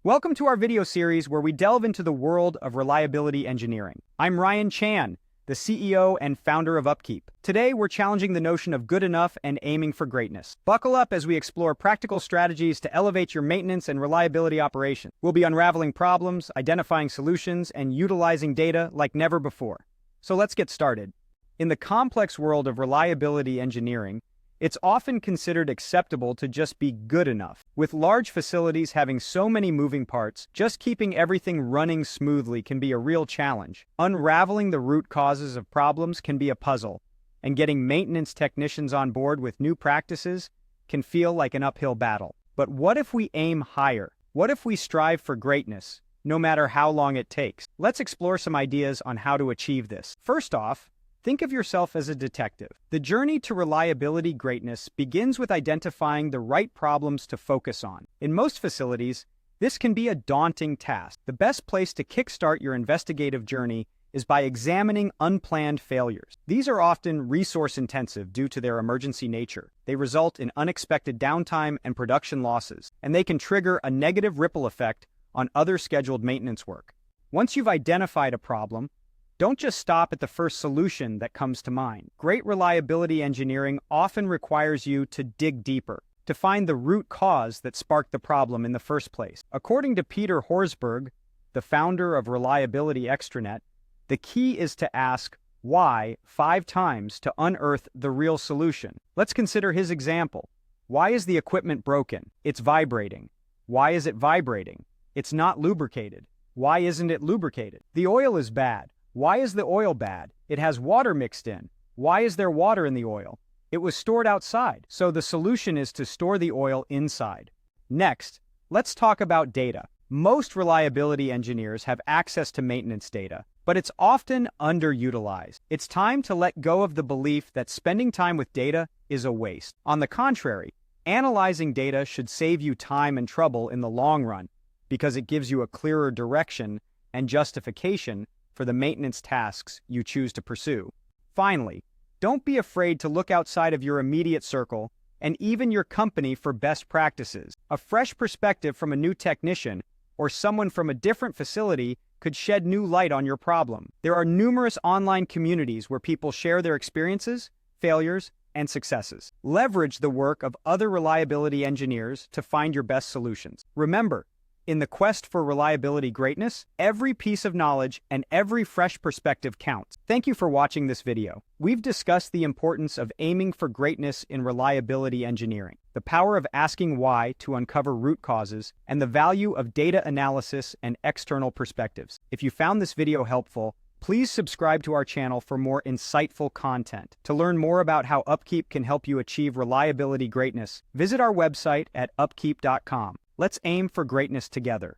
Welcome to our video series where we delve into the world of reliability engineering. I'm Ryan Chan, the CEO and founder of UpKeep. Today, we're challenging the notion of good enough and aiming for greatness. Buckle up as we explore practical strategies to elevate your maintenance and reliability operations. We'll be unraveling problems, identifying solutions, and utilizing data like never before. So let's get started. In the complex world of reliability engineering, it's often considered acceptable to just be good enough. With large facilities having so many moving parts, just keeping everything running smoothly can be a real challenge. Unraveling the root causes of problems can be a puzzle, and getting maintenance technicians on board with new practices can feel like an uphill battle. But what if we aim higher? What if we strive for greatness, no matter how long it takes? Let's explore some ideas on how to achieve this. First off, think of yourself as a detective. The journey to reliability greatness begins with identifying the right problems to focus on. In most facilities, this can be a daunting task. The best place to kickstart your investigative journey is by examining unplanned failures. These are often resource-intensive due to their emergency nature. They result in unexpected downtime and production losses, and they can trigger a negative ripple effect on other scheduled maintenance work. Once you've identified a problem, don't just stop at the first solution that comes to mind. Great reliability engineering often requires you to dig deeper, to find the root cause that sparked the problem in the first place. According to Peter Horsburgh, the founder of Reliability Extranet, the key is to ask why 5 times to unearth the real solution. Let's consider his example. Why is the equipment broken? It's vibrating. Why is it vibrating? It's not lubricated. Why isn't it lubricated? The oil is bad. Why is the oil bad? It has water mixed in. Why is there water in the oil? It was stored outside. So the solution is to store the oil inside. Next, let's talk about data. Most reliability engineers have access to maintenance data, but it's often underutilized. It's time to let go of the belief that spending time with data is a waste. On the contrary, analyzing data should save you time and trouble in the long run because it gives you a clearer direction and justification for the maintenance tasks you choose to pursue. Finally, don't be afraid to look outside of your immediate circle and even your company for best practices. A fresh perspective from a new technician or someone from a different facility could shed new light on your problem. There are numerous online communities where people share their experiences, failures, and successes. Leverage the work of other reliability engineers to find your best solutions. Remember, in the quest for reliability greatness, every piece of knowledge and every fresh perspective counts. Thank you for watching this video. We've discussed the importance of aiming for greatness in reliability engineering, the power of asking why to uncover root causes, and the value of data analysis and external perspectives. If you found this video helpful, please subscribe to our channel for more insightful content. To learn more about how UpKeep can help you achieve reliability greatness, visit our website at upkeep.com. Let's aim for greatness together.